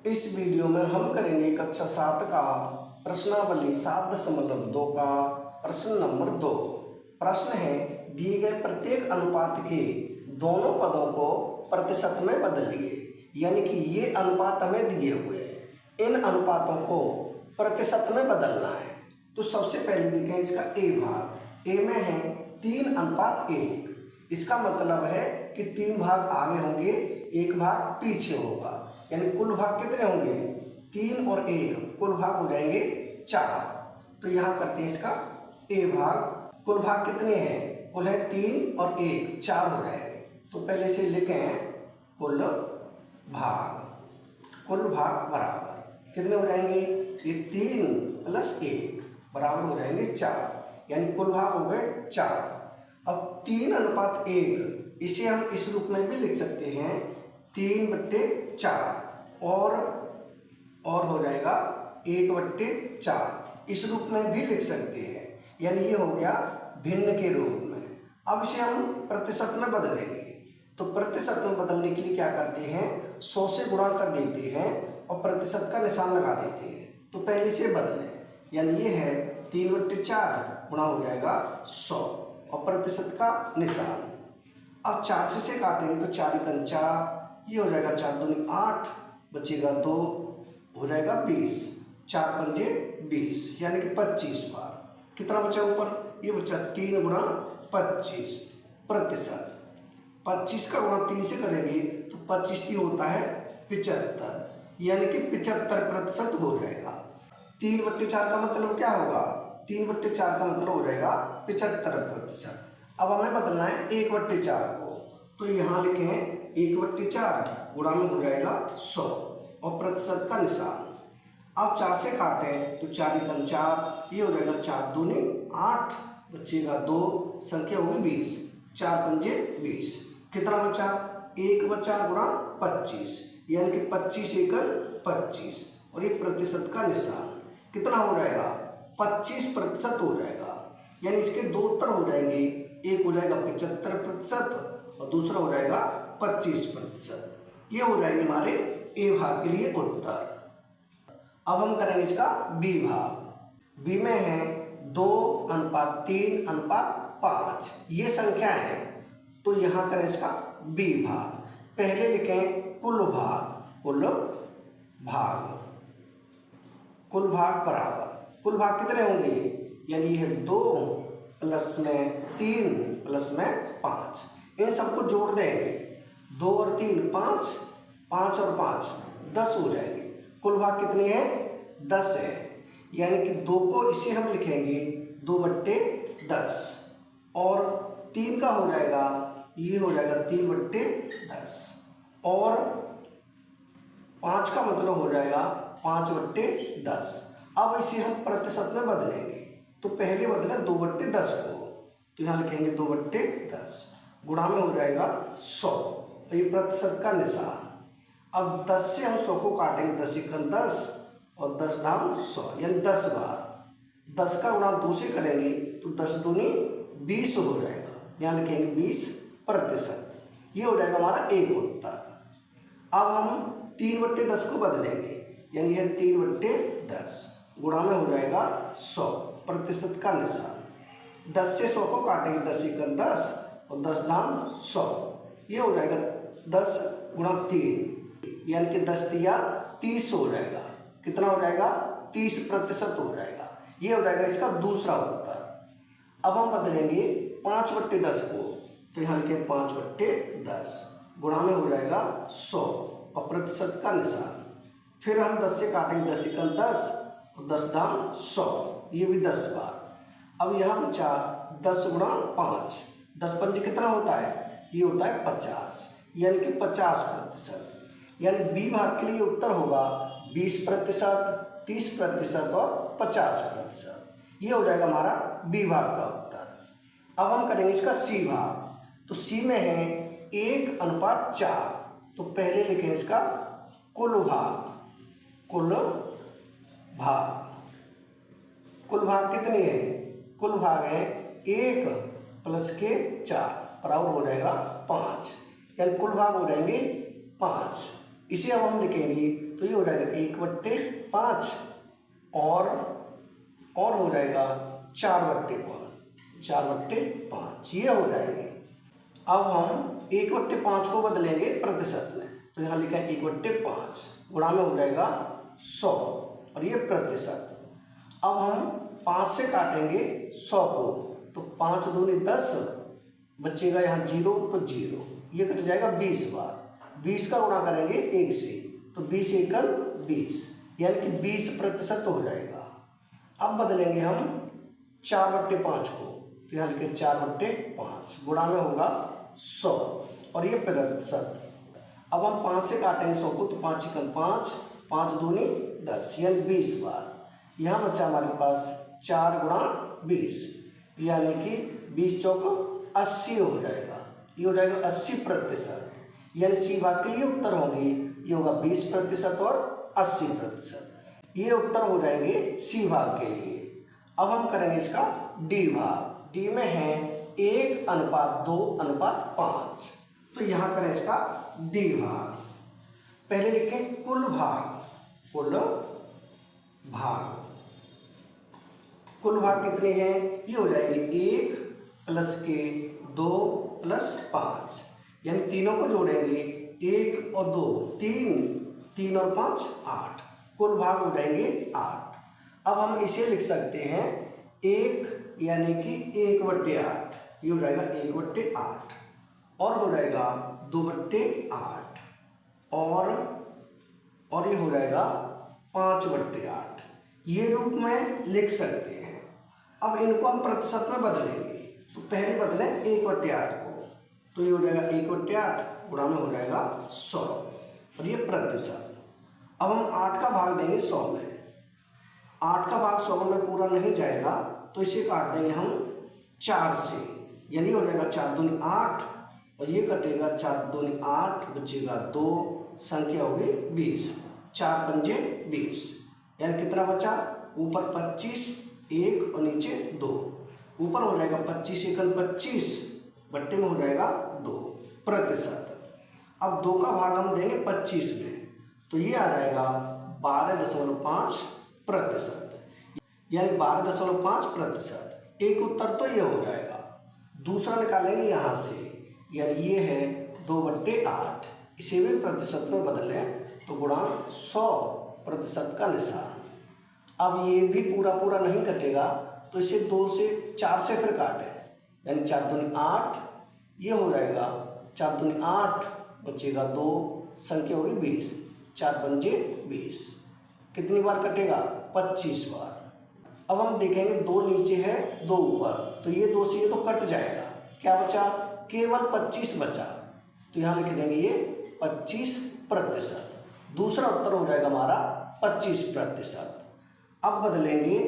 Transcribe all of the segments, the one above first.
इस वीडियो में हम करेंगे कक्षा 7 का प्रश्नावली 7.2 का प्रश्न नंबर 2। प्रश्न है, दिए गए प्रत्येक अनुपात के दोनों पदों को प्रतिशत में बदलिए। यानी कि ये अनुपात हमें दिए हुए हैं, इन अनुपातों को प्रतिशत में बदलना है। तो सबसे पहले देखें इसका ए भाग। ए में है 3:1। इसका मतलब है कि 3 भाग आगे होंगे, 1 भाग पीछे होगा। यानी कुल भाग कितने होंगे? 3 और 1, कुल भाग हो जाएंगे 4। तो यहाँ करते हैं इसका ए भाग। कुल भाग कितने हैं? कुल है 3 और 1, 4 हो जाएंगे। तो पहले से लिखें कुल भाग बराबर कितने हो जाएंगे? ये 3 + 1 बराबर हो जाएंगे 4। यानी कुल भाग हो गए 4। अब 3:1 इसे हम इस रूप में भी लिख सकते हैं 3/4 और हो जाएगा 1/4। इस रूप में भी लिख सकते हैं। यानी ये हो गया भिन्न के रूप में। अब इसे हम प्रतिशत में बदलेंगे। तो प्रतिशत में बदलने के लिए क्या करते हैं? 100 से गुणा कर देते हैं और प्रतिशत का निशान लगा देते हैं। तो पहले से बदलें। यानी ये है 3/4 गुणा हो जाएगा 100 और प्रतिशत का निशान। अब 4 से काटेंगे तो 4 × 4, ये हो जाएगा 4 दूनी 8, बचेगा 2, हो जाएगा 20। 4 पंजे 20 यानी कि 25 बार। कितना बचा ऊपर? ये बचा 3 × 25 प्रतिशत। 25 का गुणा 3 से करेंगे तो 25 3 होता है 75, यानी कि 75% हो जाएगा। 3/4 का मतलब क्या होगा? 3/4 का मतलब हो जाएगा 75%। अब हमें बदलना है 1/4 को। तो यहाँ लिखें 1/4 गुणा में हो जाएगा 100 और प्रतिशत का निशान। अब 4 से काटें तो 4 × 4, ये हो जाएगा 4 दूनी 8, बचेगा 2, संख्या होगी 20। 4 पंजे 20। कितना बचा? 1 बचा गुणा 25, यानी कि 25 × 25 और ये प्रतिशत का निशान। कितना हो जाएगा? 25% हो जाएगा। यानी इसके दो उत्तर हो जाएंगे, एक हो जाएगा 75% और दूसरा हो जाएगा 25%। ये हो जाएंगे हमारे ए भाग के लिए उत्तर। अब हम करेंगे इसका बी भाग। बी में है 2:3:5। ये संख्या है, तो यहाँ करें इसका बी भाग। पहले लिखें कुल भाग बराबर। कुल भाग कितने होंगे? यानी ये 2 + 3 + 5। इन सबको जोड़ देंगे। 2 और 3 5, 5 और 5 10 हो जाएंगे। कुल भाग कितने हैं? 10 है। यानी कि 2 को इसे हम लिखेंगे 2/10 और 3 का हो जाएगा, ये हो जाएगा 3/10 और 5 का मतलब हो जाएगा 5/10। अब इसे हम प्रतिशत में बदलेंगे। तो पहले बदले 2/10 को, तो यहाँ लिखेंगे 2/10 गुणा में हो जाएगा 100, तो ये प्रतिशत का निशान। अब 10 से हम 100 को काटेंगे, 10 × 10 और 10 दाम 100, यानी 10 बार। 10 का गुणा 2 से करेंगे तो 10 दूनी 20 हो जाएगा, यहाँ लिखेंगे 20%। ये हो जाएगा हमारा एक उत्तर। अब हम 3/10 को बदलेंगे, यानी है 3/10 गुणा में हो जाएगा 100, प्रतिशत का निशान। 10 से 100 को काटेंगे, 10 × 10 और 10 दाम 100, ये हो जाएगा 10 × 3, यानी कि 10 × 30 हो जाएगा। कितना हो जाएगा? 30% हो जाएगा। ये हो जाएगा इसका दूसरा उत्तर। अब हम बदलेंगे 5/10 को, तो यहाँ लिखें 5/10 गुणा में हो जाएगा 100 और प्रतिशत का निशान। फिर हम 10 से काटेंगे, 10 × 10 और 10 दाम 100, ये भी 10 बार। अब यहाँ बचा 10 × 5, 10 पंजे कितना होता है? ये होता है 50, यानी कि 50%। यानी बी भाग के लिए उत्तर होगा 20%, 30% और 50%। ये हो जाएगा हमारा बी भाग का उत्तर। अब हम करेंगे इसका सी भाग। तो सी में है 1:4। तो पहले लिखें इसका कुल भाग। कुल भाग कितने हैं? कुल भाग है 1 + 4 बराबर हो जाएगा 5, यानी कुल भाग हो जाएंगे 5। इसे अब हम लिखेंगे तो ये हो जाएगा 1/5 और हो जाएगा 4/5, 4/5 ये हो जाएंगे। अब हम 1/5 को बदलेंगे प्रतिशत में, तो यहाँ लिखा है 1/5 गुणा में हो जाएगा 100 और ये प्रतिशत। अब हम 5 से काटेंगे 100 को, तो 5 दूनी 10, बचेगा यहाँ 0 तो 0, ये कट जाएगा 20 बार। 20 का गुणा करेंगे 1 से, तो 20 एकल 20, यानी कि 20% हो जाएगा। अब बदलेंगे हम 4/5 को, तो यहाँ लिखे 4/5 गुणा में होगा 100 और ये प्रतिशत। अब हम 5 से काटेंगे 100 को, तो 5 एकल 5, 5 दूनी 10, यानी 20 बार। यहाँ बचा हमारे पास 4 × 20, यानी कि 20 चौक 80 हो जाएगा। ये हो जाएगा 80%, यानी सी भाग के लिए उत्तर होंगे, ये होगा 20% और 80%। ये उत्तर हो जाएंगे सी भाग के लिए। अब हम करेंगे इसका डी भाग। डी में है 1:2:5, तो यहाँ करें इसका डी भाग। पहले लिखें कुल भाग, कुल भाग कितने हैं, ये हो जाएंगे 1 + 2 + 5, यानी तीनों को जोड़ेंगे 1 और 2 3 और 5 8, कुल भाग हो जाएंगे 8। अब हम इसे लिख सकते हैं 1 यानी कि 1/8, ये हो जाएगा 1/8 और हो जाएगा 2/8 और ये हो जाएगा 5/8, ये रूप में लिख सकते हैं। अब इनको हम प्रतिशत में बदलेंगे, तो पहले बदलें 1/8 को, तो ये हो जाएगा 1/8 गुणा में हो जाएगा 100 और ये प्रतिशत। अब हम 8 का भाग देंगे 100 में, 8 का भाग 100 में पूरा नहीं जाएगा, तो इसे काट देंगे हम 4 से, यानी हो जाएगा 4 दूनी 8 और ये कटेगा 4 दूनी 8, बचेगा 2, संख्या होगी 20, 4 पंजे 20, यानी कितना बचा, ऊपर 25 1 और नीचे 2, ऊपर हो जाएगा 25 एकल 25, बट्टे में हो जाएगा 2 प्रतिशत। अब 2 का भाग हम देंगे 25 में, तो ये आ जाएगा 12.5%, यानी 12.5%। एक उत्तर तो ये हो जाएगा। दूसरा निकालेंगे यहाँ से, यानी ये है 2/8, इसे भी प्रतिशत में बदलें तो गुणा 100% का निशान। अब ये भी पूरा नहीं कटेगा, तो इसे 2 से 4 से फिर काटें, यानी 4 दूनी 8, ये हो जाएगा 4 दूनी 8, बचेगा 2, संख्या होगी 20, 4 पंजे 20, कितनी बार कटेगा, 25 बार। अब हम देखेंगे 2 नीचे है 2 ऊपर, तो ये 2 से ये तो कट जाएगा, क्या बचा, केवल 25 बचा, तो यहाँ लिख देंगे ये 25%। दूसरा उत्तर हो जाएगा हमारा 25%। अब बदलेंगे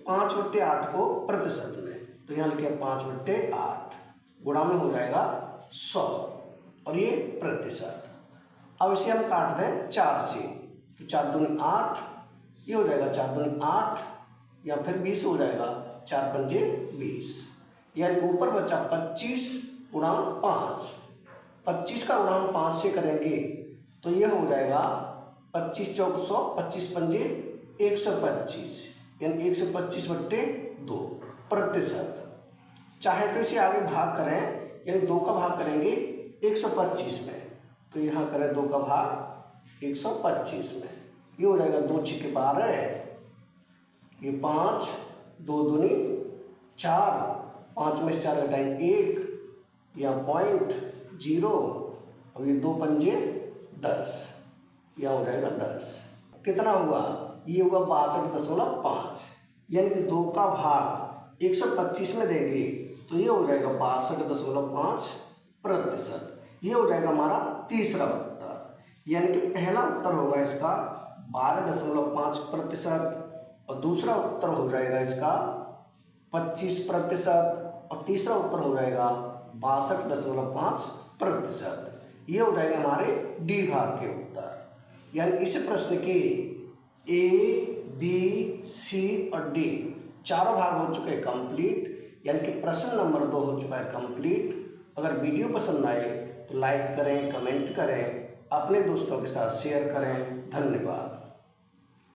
5/8 को प्रतिशत में, तो यहाँ लिखे 5/8 गुणा में हो जाएगा 100 और ये प्रतिशत। अब इसे हम काट दें 4 से, तो 4 दूनी 8, ये हो जाएगा 4 दूनी 8 या फिर 20 हो जाएगा, 4 पंजे 20, यानी ऊपर बचा 25 गुणा 5। 25 का गुणा हम 5 से करेंगे, तो ये हो जाएगा 25 चौक 100, 25 पंजे 125, यानी 125/2 प्रतिशत। चाहे तो इसे आगे भाग करें, यानी 2 का भाग करेंगे 125 में, तो यहाँ करें 2 का भाग 125 में, ये हो जाएगा 2 × 12, ये 5, 2 दूनी 4, 5 में से 4 घटाएं 1, यहाँ 0.0 और ये 2 पंजे 10, यह हो जाएगा 10। कितना हुआ, ये होगा 62.5, यानी कि 2 का भाग 125 में देंगे, तो ये हो जाएगा 62.5%। ये हो जाएगा हमारा तीसरा उत्तर, यानी कि पहला उत्तर होगा इसका 12.5% और दूसरा उत्तर हो जाएगा इसका 25% और तीसरा उत्तर हो जाएगा 62.5%। ये हो जाएगा हमारे डी भाग के उत्तर। यानी इस प्रश्न के ए, बी, सी और डी चारों भाग हो चुके हैं कंप्लीट, यानी कि प्रश्न नंबर 2 हो चुका है कंप्लीट। अगर वीडियो पसंद आए तो लाइक करें, कमेंट करें अपने दोस्तों के साथ शेयर करें। धन्यवाद।